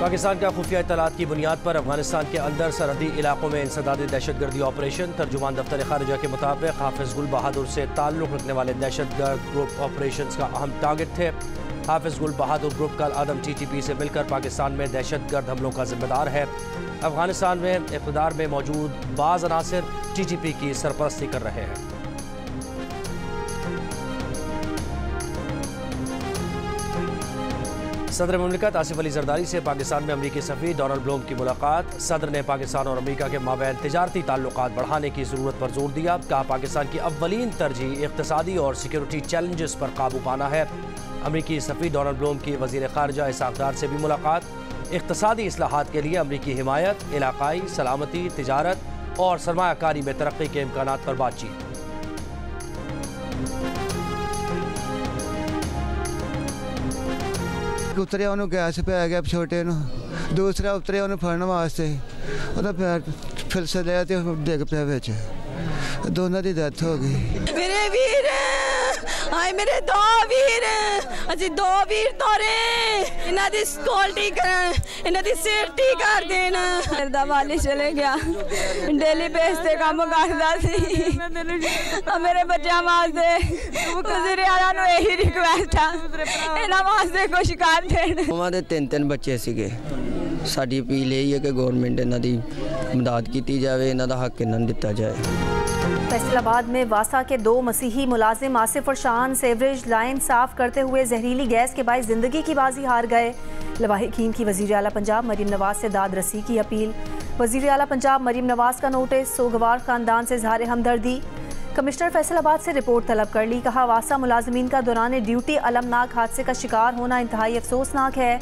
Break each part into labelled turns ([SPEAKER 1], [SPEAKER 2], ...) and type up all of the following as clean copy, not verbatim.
[SPEAKER 1] पाकिस्तान का खुफिया इत्तलात की बुनियाद पर अफगानिस्तान के अंदर सरहदी इलाकों में इंसदादी दहशतगर्दी ऑपरेशन। तर्जुमान दफ्तर खारिजा के मुताबिक हाफिज गुल बहादुर से ताल्लुक़ रखने वाले दहशतगर्द ग्रुप ऑपरेशन का अहम टारगेट थे। हाफिज गुल बहादुर ग्रुप कल आदम TTP से मिलकर पाकिस्तान में दहशतगर्द हमलों का जिम्मेदार है। अफगानिस्तान में इक़्तिदार में मौजूद बाज़ अनासिर TTP की सरपरस्ती कर रहे हैं। सदर मुमलिकत आसिफ अली जरदारी से पाकिस्तान में अमरीकी सफ़ीर डोनाल्ड ब्लूम की मुलाकात। सदर ने पाकिस्तान और अमरीका के माबैन तिजारती ताल्लुकात बढ़ाने की ज़रूरत पर जोर दिया। कहा पाकिस्तान की अव्वलीन तरजीह इक़्तिसादी और सिक्योरिटी चैलेंजेस पर काबू पाना है। अमरीकी सफ़ीर डोनाल्ड ब्लूम की वज़ीर ख़ारिजा इसहाक़ डार से भी मुलाकात। इक़्तिसादी इस्लाहात के लिए अमरीकी हिमायत, इलाक़ाई सलामती, तिजारत और सरमायाकारी में तरक्की के इम्कानात पर बातचीत।
[SPEAKER 2] उतरिया उन्होंने गैस पे आ गया छोटे दूसरा उतरिया उन्हें फड़ने वास्ते पैर फिर से लिया तो डिग पिया बिच दोनों की डेथ हो गई।
[SPEAKER 3] मेरे वीर हाय मेरे दो वीर अजी दो वीर तोरे इन्हां दी सिक्योरिटी कर इन्हां दी सेफ्टी कर देना। मेरे दा वाली चले गया डेली बेस ते काम करदा सी मेरे बच्चों वास्ते वज़ीर आला नूं यही रिक्वेस्ट है इन्हां वास्ते कुछ कर देण।
[SPEAKER 4] उन्हां दे तीन बच्चे सीगे साडी अपील यही है कि गवर्नमेंट इन्हां दी मदद की जाए इन्हां दा हक इन्हां नूं दिता जाए।
[SPEAKER 5] फैसलाबाद में वासा के 2 मसीही मुलाजिम आसिफ और शान सेवरेज लाइन साफ करते हुए जहरीली गैस के बाइस जिंदगी की बाजी हार गए। लवाहिकीन की वज़ीर आला पंजाब मरीम नवाज से दाद रसी की अपील। वज़ीर आला पंजाब मरीम नवाज का नोटिस, सोगवार खानदान से इज़हार हमदर्दी। कमिश्नर फैसलाबाद से रिपोर्ट तलब कर ली। कहा वासा मुलाजमीन का दौरान ड्यूटी अलमनाक हादसे का शिकार होना इंतहाई अफसोसनाक है।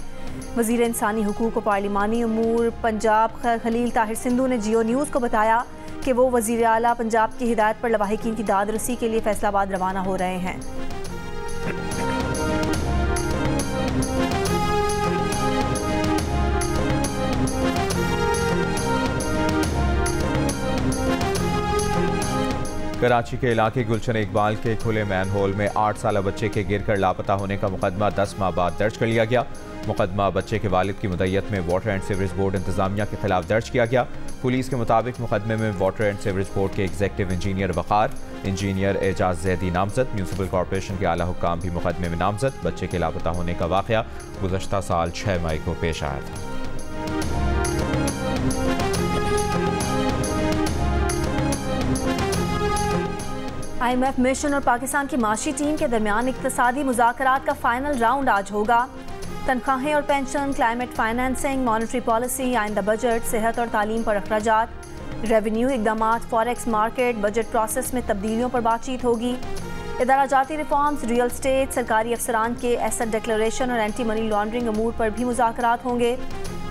[SPEAKER 5] वज़ीर इंसानी हुकूक और पार्लिमानी उमूर पंजाब खलील ताहिर सिंधु ने जियो न्यूज़ को बताया कि वो वज़ीर आला पंजाब की हिदायत पर लवाहिकीन की दाद रसी के लिए फैसलाबाद रवाना हो रहे हैं।
[SPEAKER 6] कराची के इलाके गुलशन इकबाल के खुले मैनहोल में 8 साला बच्चे के गिरकर लापता होने का मुकदमा 10 माह बाद दर्ज कर लिया गया। मुकदमा बच्चे के वालिद की मुद्दत में वाटर एंड सीवरेज बोर्ड इंतजामिया के खिलाफ दर्ज किया गया। पुलिस के मुताबिक मुकदमे में वाटर एंड सीवरेज बोर्ड के एग्जीक्यूटिव इंजीनियर वक़ार, इंजीनियर एजाज जैदी नामजद, म्यूनसिपल कॉरपोरेशन के आला हुक्काम भी मुकदमे में नामजद। बच्चे के लापता होने का वाक़या गुज़श्ता साल 6 मई को पेश आया था।
[SPEAKER 5] IMF मिशन और पाकिस्तान की माशी टीम के दरमियान इक्तिसादी मुज़ाकरात का फाइनल राउंड आज होगा। तनख्वाहें और pension, climate financing, monetary policy, आइंदा बजट, सेहत और तालीम पर अखराजात, रेवेन्यू इकदामात, फॉरेक्स मार्केट, बजट प्रोसेस में तब्दीलियों पर बातचीत होगी। इदारा जाती रिफॉर्म्स, रियल स्टेट, सरकारी अफसरान के एसेट डिक्लेरेशन और एंटी मनी लॉन्ड्रिंग अमूर पर भी मुज़ाकरात होंगे।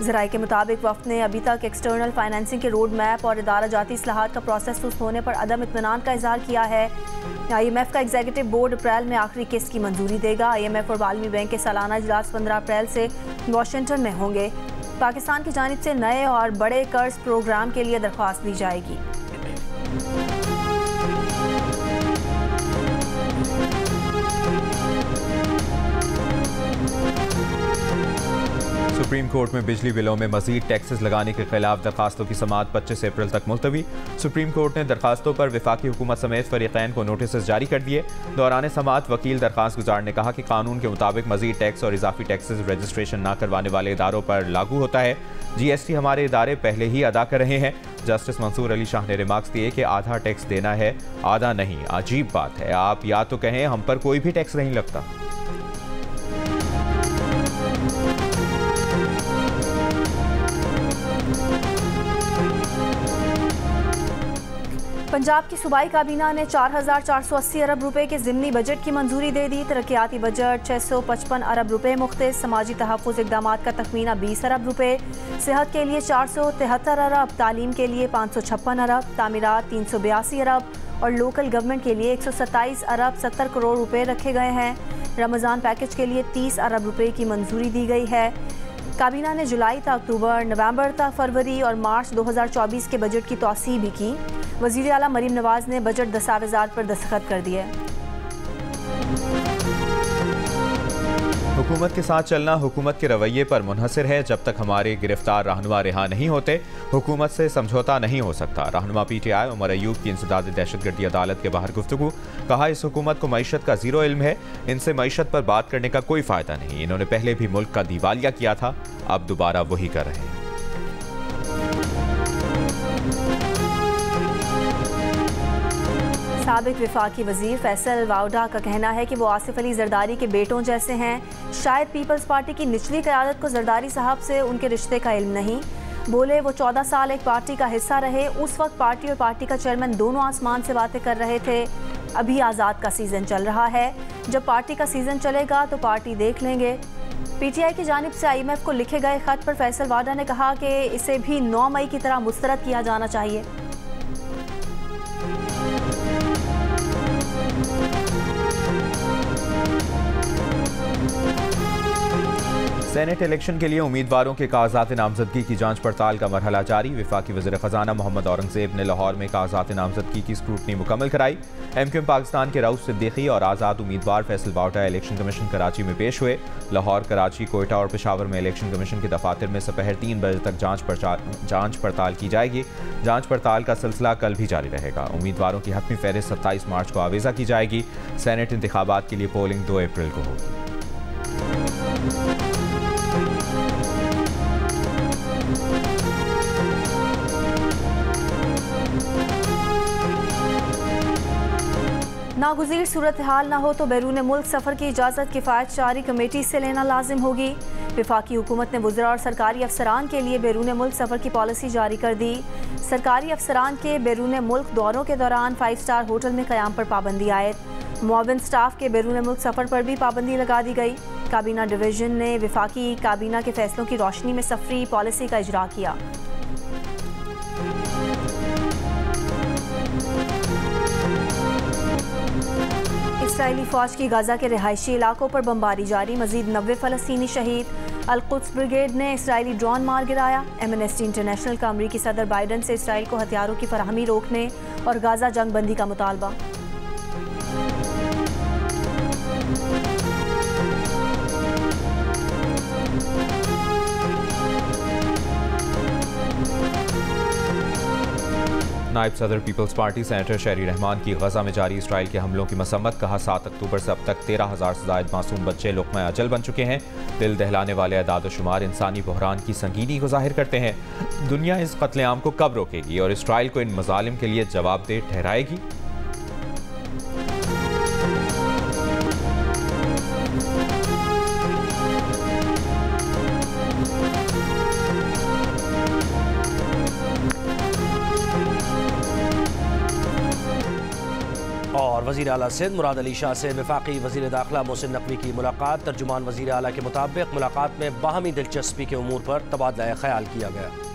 [SPEAKER 5] ज़राए के मुताबिक वफ़द ने अभी तक एक्सटर्नल फाइनेंसिंग के रोड मैप और इदारा जाती इस्लाहात का प्रोसेस सुस्त होने पर अदम इत्मीनान का इज़हार किया है। IMF का एग्जीक्यूटिव बोर्ड अप्रैल में आखिरी किस्त की मंजूरी देगा। IMF और आलमी बैंक के सालाना इजलास 15 अप्रैल से वाशिंगटन में होंगे। पाकिस्तान की जानिब से नए और बड़े कर्ज प्रोग्राम के लिए दरख्वास्त दी जाएगी।
[SPEAKER 6] सुप्रीम कोर्ट में बिजली बिलों में मजीद टैक्सेस लगाने के खिलाफ दरखास्तों की समाअत 25 अप्रैल तक मुलतवी। सुप्रीम कोर्ट ने दरखास्तों पर वफाकी हुकूमत समेत फरीकैन को नोटिस जारी कर दिए। दौरान समाअत वकील दरखास्त गुजार ने कहा कि कानून के मुताबिक मजीद टैक्स और इजाफी टैक्सेस रजिस्ट्रेशन न करवाने वाले इदारों पर लागू होता है। GST हमारे इदारे पहले ही अदा कर रहे हैं। जस्टिस मंसूर अली शाह ने रिमार्क्स दिए कि आधा टैक्स देना है, आधा नहीं। अजीब बात है, आप या तो कहें हम पर कोई भी टैक्स नहीं लगता।
[SPEAKER 5] पंजाब की सूबाई काबीना ने 4,480 अरब रुपए के ज़िमनी बजट की मंजूरी दे दी। तरक्याती बजट 655 अरब रुपए मुख्तस, समाजी तहफ़्फ़ुज़ इक़दामात का तखमीना 20 अरब रुपए, सेहत के लिए 473 अरब, तालीम के लिए 556 अरब, तामीरात 382 अरब और लोकल गवर्नमेंट के लिए 127 अरब 70 करोड़ रुपए रखे गए हैं। रमज़ान पैकेज के लिए 30 अरब रुपए की मंजूरी दी गई है। काबीना ने जुलाई तक अक्टूबर, नवंबर तक फरवरी और मार्च 2024 के बजट की तौसीह भी की। वज़ीर आला मरीम नवाज ने बजट दस्तावेज़ात पर दस्तखत कर दिए।
[SPEAKER 6] हुकूमत के साथ चलना हुकूमत के रवैये पर मुनहसर है। जब तक हमारे गिरफ्तार रहनुमा रिहा नहीं होते, हुकूमत से समझौता नहीं हो सकता। रहनुमा PTI उमर अयूब की इंसदाद दहशतगर्दी अदालत के बाहर गुफ्तगू। कहा, इस हुकूमत को मईशत का जीरो इल्म है, इनसे मईशत पर बात करने का कोई फ़ायदा नहीं। इन्होंने पहले भी मुल्क का दिवालिया किया था, अब दोबारा वही कर रहे हैं।
[SPEAKER 5] साबिक वफाकी वजीर फैसल वाउडा का कहना है कि वो आसिफ अली जरदारी के बेटों जैसे हैं। शायद पीपल्स पार्टी की निचली क़यादत को जरदारी साहब से उनके रिश्ते का इल्म नहीं। बोले वो 14 साल एक पार्टी का हिस्सा रहे, उस वक्त पार्टी और पार्टी का चेयरमैन दोनों आसमान से बातें कर रहे थे। अभी आज़ाद का सीज़न चल रहा है, जब पार्टी का सीज़न चलेगा तो पार्टी देख लेंगे। PTI की जानिब से IMF को लिखे गए खत पर फैसल वाडा ने कहा कि इसे भी 9 मई की तरह मुस्तरद किया जाना चाहिए।
[SPEAKER 6] सेनेट इलेक्शन के लिए उम्मीदवारों के कागजात नामजदगी की जांच पड़ताल का मरहला जारी। वफाकी वज़ीर ख़जाना मोहम्मद औरंगज़ेब ने लाहौर में कागजात नामजदगी की स्क्रूटनी मुकम्मल कराई। MQM पाकिस्तान के रऊफ सिद्दीकी और आज़ाद उम्मीदवार फैसल वाउडा इलेक्शन कमीशन कराची में पेश हुए। लाहौर, कराची, कोयटा और पेशावर में इलेक्शन कमीशन के दफातर में दोपहर 3 बजे तक जांच पड़ताल की जाएगी। जांच पड़ताल का सिलसिला कल भी जारी रहेगा। उम्मीदवारों की हतमी फहरिस्त 27 मार्च को आवेज़ा की जाएगी। सेनेट इंतखाबात के लिए पोलिंग 2 अप्रैल को होगी।
[SPEAKER 5] नागुज़ीर सूरत हाल ना हो तो बैरून मुल्क सफ़र की इजाज़त किफ़ायत जारी कमेटी से लेना लाजिम होगी। वफाकी हुकूमत ने वज़रा और सरकारी अफसरान के लिए बैरून मुल्क सफ़र की पॉलिसी जारी कर दी। सरकारी अफसरान के बैरून मुल्क दौरों के दौरान 5 स्टार होटल में क़याम पर पाबंदी आयद। मुआविन स्टाफ के बैरून मुल्क सफ़र पर भी पाबंदी लगा दी गई। काबीना डिवीज़न ने वफाकी काबीना के फैसलों की रोशनी में सफ़री पॉलिसी का इजरा किया। इसराइली फ़ौज की गाज़ा के रिहायशी इलाकों पर बमबारी जारी, मज़ीद 90 फ़लस्तीनी शहीद। अल-कुद्स ब्रिगेड ने इसराइली ड्रोन मार गिराया। एमनेस्टी इंटरनेशनल का अमरीकी सदर बाइडन से इसराइल को हथियारों की फराहमी रोकने और गाज़ा जंग बंदी का मुतालबा।
[SPEAKER 6] नायब सदर पीपल्स पार्टी सेनेटर शहरी रहमान की गजा में जारी इसराइल के हमलों की मसम्मत। कहा, 7 अक्टूबर से अब तक 13,000 से ज़ायद मासूम बच्चे लुक़्मा अजल बन चुके हैं। दिल दहलाने वाले अदाद शुमार इंसानी बहरान की संगीनी को जाहिर करते हैं। दुनिया इस कत्लेआम को कब रोकेगी और इसराइल को इन मज़ालिम के लिए जवाबदेह ठहराएगी?
[SPEAKER 1] और वज़ीर आला सिंध मुराद अली शाह से वफाकी वज़ीर दाखिला मोहसिन नकवी की मुलाकात। तर्जुमान वज़ीर आला के मुताबिक मुलाकात में बाहमी दिलचस्पी के उमूर पर तबादला ख्याल किया गया।